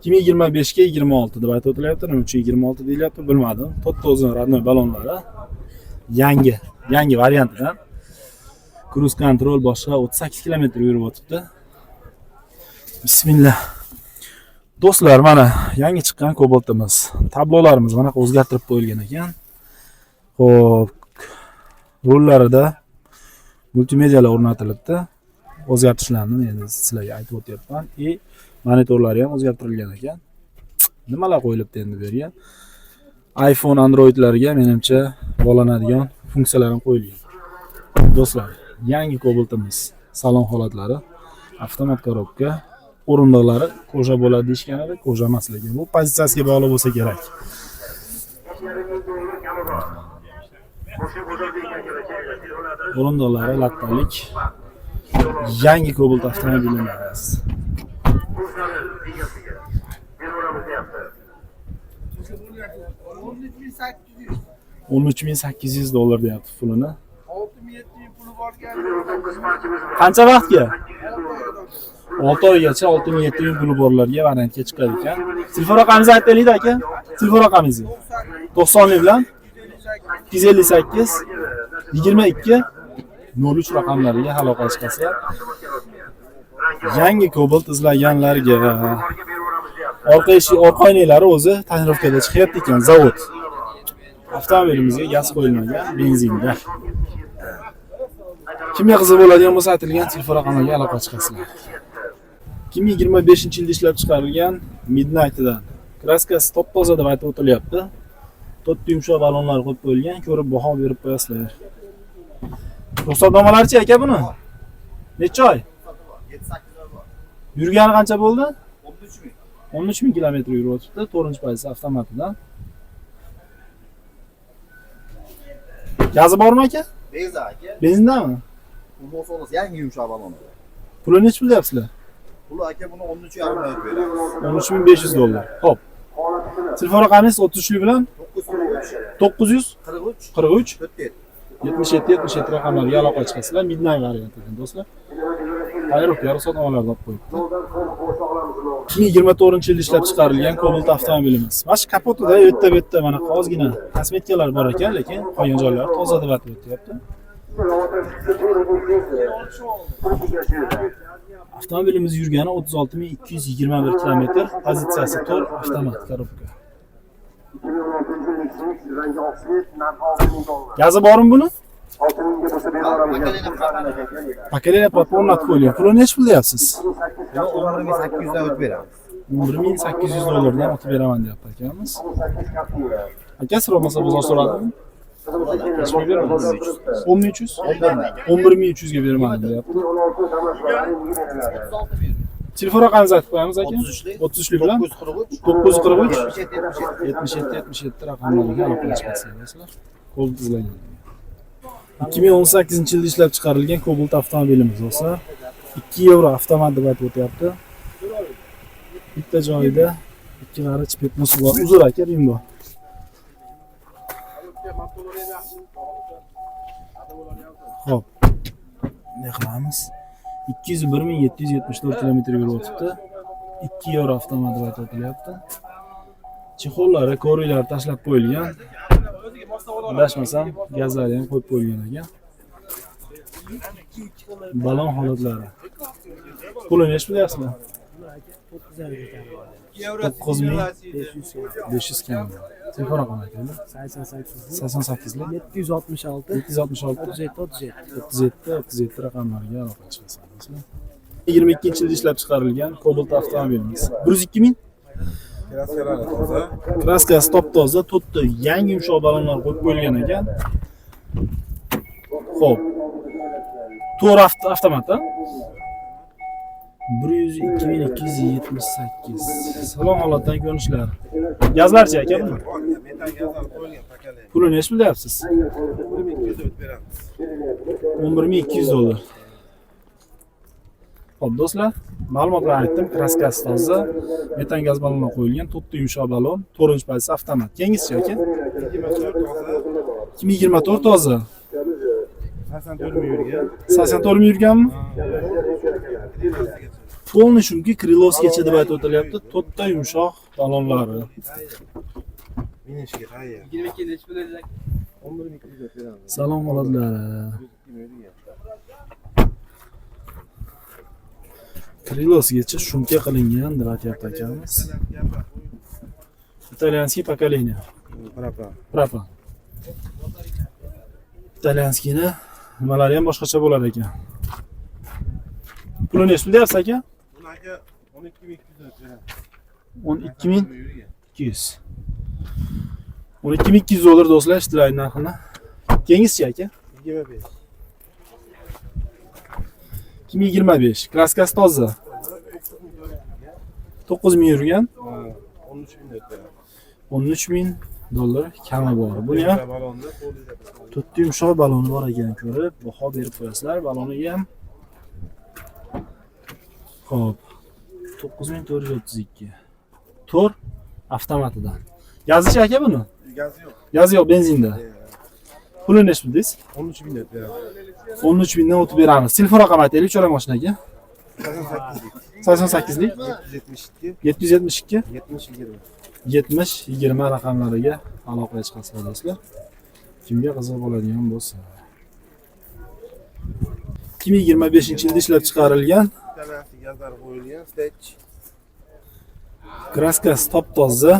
2025 ga 26 deb aytib o'tilyapti. Nima uchun 26 deyilyapti bilmadim. To'rtta o'zini radnoy balonlari. Yangi variantidan. Cruise control boshqa 38 km yurib o'tibdi. Bismillah. Do'stlar, mana yangi chiqqan Cobalt'imiz. Tablolarimiz mana o'zgartirib qo'yilgan ekan. Xo'p, rullarida multimedialar o'rnatilibdi. O'zgartirishlarni men sizlarga aytib o'tyapman. Monitorlari ham o'zgartirilgan ekan. Nimalar qo'yilibdi endi bu yerga? iPhone, Androidlarga menimcha bog'lanadigan funksiyalar ham qo'yilgan. Do'stlar, yangi Cobalt'imiz. Salon holatlari, avtomat korobka, o'rindiqlari koja bo'ladi deyishgan edi, koja emas lekin bu pozitsiyasiga bog'liq bo'lsa kerak. O'rindiqlari lattalik. Yangi Cobalt avtomobilimiz. 13.800 dollar deyapti pulini. 6.700 puli borgan. Qancha vaqtga? 6 oygacha 6.700 puli borlarga variantga chiqar ekan. Telefon raqamingizni aytaylik aka. Telefon raqamingizni. 90 bilan 258 22 03 raqamlariga aloqa chiqasiz. Yangi Cobalt izlaganlarga orqa oynaklari o'zi tonirovkada chiqyapti ekan, zavod. Avtomobilimizga gaz qo'yilmagan, benzinda. Kimga qiziq bo'ladigan bo'lsa aytilgan telefon raqamlariga aloqa chiqasizlar. 2025-yilda ishlab chiqarilgan Midnight'dan. Kraskasi top-toza deb aytib o'tilyapti. To'rtta yumshoq balonlar qo'yib qo'yilgan, ko'rib baho berib qo'yasizlar. Ruxsatnomalarchi aka buni? Necha oy? 7-8 oy bor. Yurgani qancha bo'ldi? 13.000. 13.000 kilometr yurib o'tibdi, 4-pozisiya avtomatidan. Gazi bormi aka? Benzin aka. Benzindami? Bu bo'lsa yangi yumshoq balon. Puli necha pul deyapsizlar? Puli aka buni 13.5 beramiz. 13.500 dollar. Xo'p. Telefon raqamingiz 33 bilan 943 43 77 raqamlarga aloqa chiqasizlar. Midnight varianti ekan do'stlar. Tayyorlik ruxsatnomalarni olib qo'yibdi. 2024-yilda ishlab chiqarilgan Cobalt avtomobilimiz. Mana shu kapotida bu yerda mana ozgina kosmetikalar bor ekan, lekin qolgan joylari toza deb aytib o'tyapti. Avtomobilimiz yurgani 36.221 kilometr, pozitsiyasi to'r, avtomat korobka. Gazi bormi buni? Pakalina o'rnatib qo'yilgan. Puli necha pul deyapsiz? 11.800 dan o'tib beramiz. 11.800 dollardan o'tib beraman deyapti akamiz. Aka so'ramasa bozor so'radimi? 10.300? 11.300 ga beraman deyapti. Telefon raqamingizni aytib qo'yamiz aka. 33 bilan 943 77 raqamlarga aloqa chiqasizlar. Cobalt izlagan. 2018-yilda ishlab chiqarilgan Cobalt avtomobilimiz do'stlar. 2 yevro avtomat deb aytib o'tyapti. Bitta joyida 2 qarich petnosi bor. Uzr aka, Rimbo. Xo'p. Ne qilamiz? 201.774 kilometr yurib o'tibdi. 2 yevro avtomat deb aytib o'tilyapti. Chexollari, koriylar tashlab qo'yilgan. Adashmasam, gazlari ham qo'yib qo'yilgan ekan. Balon holatlari. Puli necha deyapsizlar? 9.500 kam. Telefon raqami aytaymi? 88 766 raqamlariga aloqa chiqasiz. 22-yilda ishlab chiqarilgan Cobalt avtomobilimiz. 102 ming? Kraskasi top-toza, to'rtta yangi yumshoq balonlar qo'yib qo'yilgan ekan. Xo'p. To'rt avtomat a? 102.278. Salon holatdan ko'rinishlar. Gazlarchi aka buni? Puli necha pul deyapsiz? 11.200 dollar. Xo'p do'stlar, ma'lumotlarni aytdim. Kraskasi toza, metan gaz balonlar qo'yilgan, to'rtta yumshoq balon, 4-pozisiya avtomat. Yangisi aka? 2024 toza. 84 ming yurgan. 84 ming yurganmi? Polni shunki Krilovskicha deb aytib o'tilyapti. To'rtta yumshoq balonlari. Minishga hayır. 22 nechi bo'lacak? 11.204 beramiz. Salom oladilari. Krilovskicha shumka qilingan deb aytyapti akamiz. Italyanskiy pokoleniya. Propan. Italyanskiyni nimalari ham boshqacha bo'lar ekan. Puli nech pul deyapsiz aka? Buni aka 12.204 beramiz. 12.200. 12.200 dollar do'stlar ijtimoiy narxini. Kengizchi aka? 25. 2025. Kraskasi toza. 9000 yurgan. 13.004 beramiz. 13.000 dollar kami bor. Buni ham Balonda to'rtta yumshoq baloni bor ekan ko'rib, baho berib qo'yasizlar baloniga ham. Xo'p. 9432. Tor avtomatidan. Gazichi aka buni? Gazi yo'q. Gazi yo'q, benzinda. Puli nech pul 13.004 beramiz. 13.000 dan o'tib beramiz. Telefon raqami aytaylik, cho'ra mashinaga. 88 lik 772 772 70 20. 70-20 raqamlariga aloqaga chiqasizlar do'stlar. Kimga qiziq bo'ladigan bo'lsa. 2025-yilda ishlab chiqarilgan Tanasi gazlar qo'yilgan stage. kraskasi top-toza.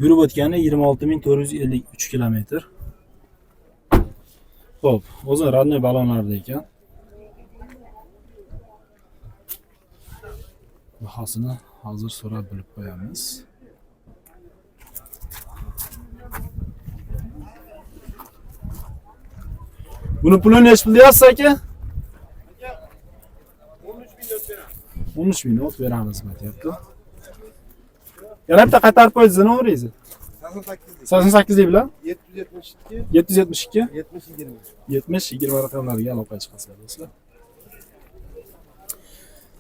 Yurib o'tgani 26453 kilometr. Xo'p, o'zi radnoy balonlarda ekan. Bahosini hozir so'rab bilib qo'yamiz. Buni pulini nech pul deyapsiz aka? 13.000 o'tib beramiz deyapti. Yana bitta qaytarib qo'yasiz, nima o'raysiz? 88 lik bilan 772 772 70 20. 70-20 raqamlariga aloqaga chiqasizlar do'stlar.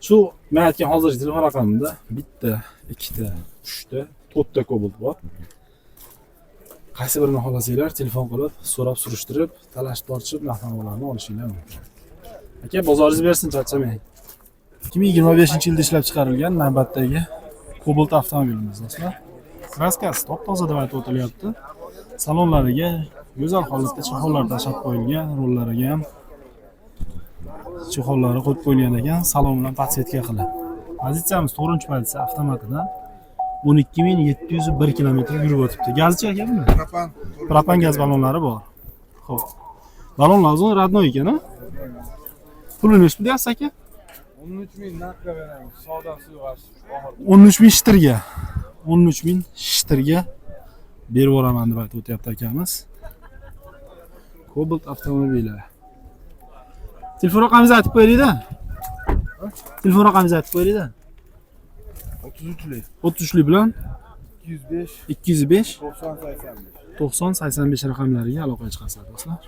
Shu men aytgan hozirgi telefon raqamimda bitta, ikkita, uchta, to'rtta Cobalt bor. Qaysi birini xohlasanglar telefon qilib, so'rab surishtirib, talashib tortishib narx-navolarni olishinglar mumkin. Aka, bozoringiz bersin, charchamang. 2025-yilda ishlab chiqarilgan navbatdagi Cobalt avtomobilimiz do'stlar. Kraskasi top-toza deb aytib o'tilyapti. Salonlariga go'zal holatda chexollar tashab qo'yilgan, rollariga ham chexollari qo'yib qo'yilgan ekan, salon bilan podsetka qilib. Pozitsiyamiz 4-pozitsiya avtomatidan 12701 kilometr yurib o'tibdi. Gazchi aka buni? Propan gaz balonlari bor. Xo'p. Balonlar o'zi radnoy ekan-a? Pulini nech pul deyapsiz aka? 13.000 naqdga beramiz. Savdosi yo'q. 13.000 shitirga. 13.000 shitirga berib yuboraman deb aytib o'tyapti akamiz. Cobalt avtomobili. Telefon raqamingizni aytib qo'yaylik-da. Telefon raqamingizni aytib qo'yaylik-da. 33lik 33lik bilan 205 205 90 85. 90-85 raqamlariga aloqaga chiqasizlar do'stlar.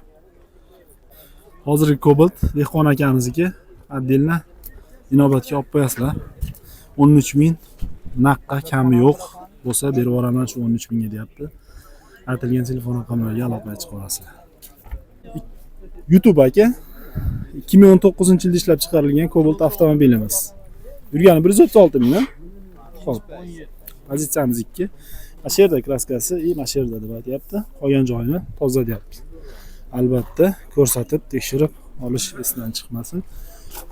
Hozirgi Cobalt Dehqon akamizniki отдельно inobatga olib qo'yasizlar. 13.000 naqqa kami yo'q bo'lsa berib yuboraman shu 13.000 ga deyapti. Aytilgan telefon raqamlariga aloqaga chiqa olasizlar. YouTube aka 2019-yilda ishlab chiqarilgan Cobalt avtomobilimiz. Yurgani 136 ming. Xo'p. Pozitsiyamiz 2. Masherda kraskasi и masherda deb aytyapti. Qolgan joyini toza deyapti. Albatta ko'rsatib, tekshirib olish esdan chiqmasin.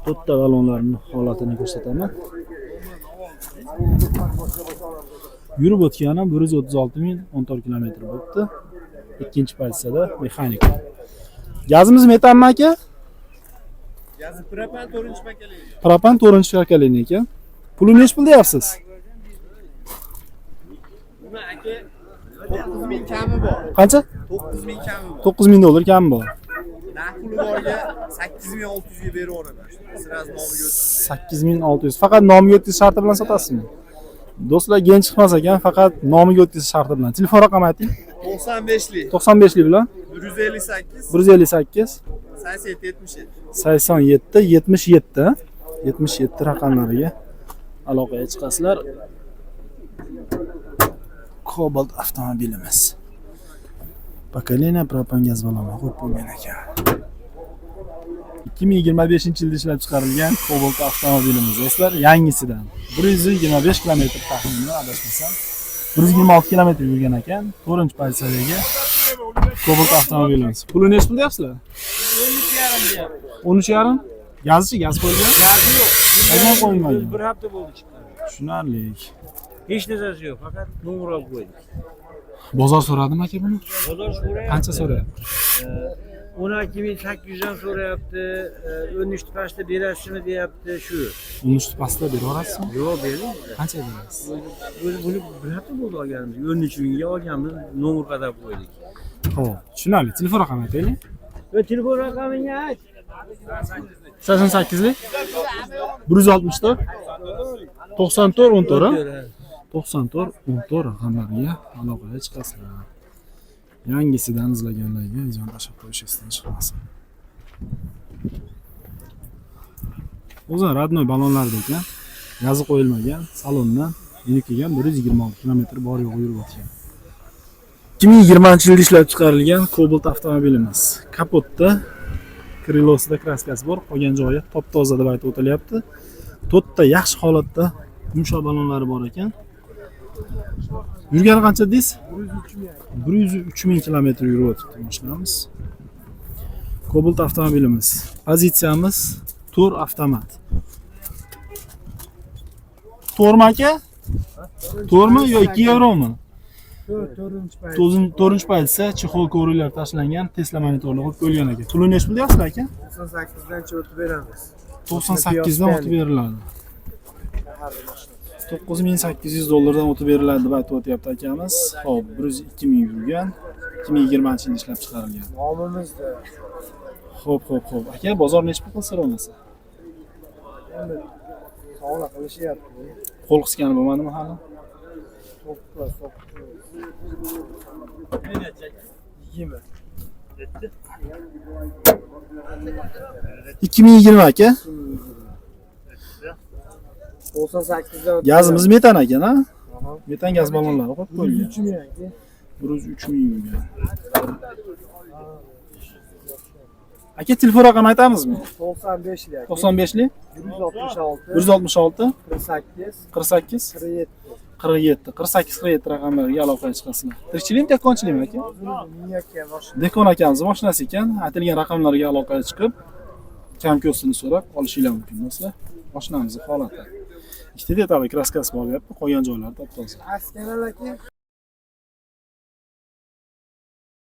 To'rtta balonlarning holatini ko'rsataman. Yurib o'tgani 136.014 kilometr bo'libdi. Ikkinchi pozitsiyada mexanik. Gazimiz metanmi aka? Gazi propan 4-pakalini. Propan 4-pakalini ekan. Puli nech pul deyapsiz? Nima aka? 9.000 kami bor. Qancha? 9.000 kami bor. 9000 dollar kami bor. Narx puli borga 8.600 ga berib yuboraman. Siraz nomiga o'tsin. 8600. Faqat nomiga o'tkazish sharti bilan sotasizmi? Do'stlar, gen chiqmas ekan, faqat nomiga o'tkazish sharti bilan. Telefon raqami ayting. 95lik 95lik bilan 158 158 87 77. 77 raqamlariga aloqaga chiqasizlar. Cobalt avtomobilimiz. Pokoleniya propan gaz baloni qo'yib qo'ygan ekan. 2025 yilda ishlab chiqarilgan Cobalt avtomobilimiz do'stlar, yangisidan 125 km taxminan adashmasam 126 km yurgan ekan. 4-pozitsiyaga Cobalt avtomobilimiz. Pulini necha pul deyapsizlar? 13,5. Gazichi, gaz qo'yilgan? Gazi yo'q. Nima qo'yilmagan? Bir hafta bo'ldi chiqqan. Tushunarli. Hech narsasi yo'q, faqat nomer olib qo'ydik. Bozor so'radimi aka buni? Bozor so'rayapti. Qancha so'rayapti? 12.800 dan so'rayapti. 13 pastda berasizmi deyapti shu. 13 pastda beraverasizmi? Yo'q, bering. Qancha berasiz? Buni bir hafta bo'ldi olganimiz. 13 mingga olganmiz, nomer qadab qo'ydik. Xo'p, tushunarli. Telefon raqami aytaylik. Va telefon raqamini ayt. 88lik 164 94 14 94 14 raqamlariga aloqaga chiqasizlar. Yangisidan izlaganlarga izon tashab qo'yish esdan chiqmasin. O'zi radnoy balonlarda ekan, gazi qo'yilmagan, salondan yenikigan 126 km bor yo'q yurib o'tgan. 2020-yilda ishlab chiqarilgan Cobalt avtomobilimiz. Kapotda krilosida kraskasi bor, qolgan joyi top-toza deb aytib o'tilyapti. To'rtta yaxshi holatda yumshoq balonlari bor ekan. Yurgani qancha deysiz? 103 ming kilometr yurib o'tibdi mashinamiz. Cobalt avtomobilimiz. Pozitsiyamiz to'r avtomat. To'rmi aka? To'rmi yo 2 yevromi? 4-chi pozitsiya, chexol ko'riklar tashlangan, Tesla monitorli qo'yib qo'yilgan ekan. Pulini necha pul deyapsizlar aka? 98 dan o'tib beramiz. 98 dan o'tib beriladi. 9800 dollardan o'tib beriladi deb aytib o'tyapti akamiz. Xo'p, 102 ming yurgan, 2020-yilda ishlab chiqarilgan. Nomimizda Xo'p. Aka, bozor necha pul qilsa bo'lmasa? endi savol qilishyapti. Qo'l qisgani bo'lmadimi hali? 20. 2020 aka. 98 dan Gazimiz metan ekan, ha? Metan gaz ballonlari qo'yib qo'yilgan. 103 ming aka. 103 ming yurgan. Aka, telefon raqami aytamizmi? 95 lik. 95lik 166 166 48 48 47. 48 raqamlariga aloqaga chiqasizlar. Tirikchilikmi, dehqonchilikmi aka? Niyakka boshqa. Dehqon akamiz mashinasi ekan, aytilgan raqamlarga aloqaga chiqib, kam-ko'stini so'rab olishinglar mumkin do'stlar. Mashinamizning holati. Ikkita detalli kraskasi bor deyapti, qolgan joylari top-toza. Askanal aka.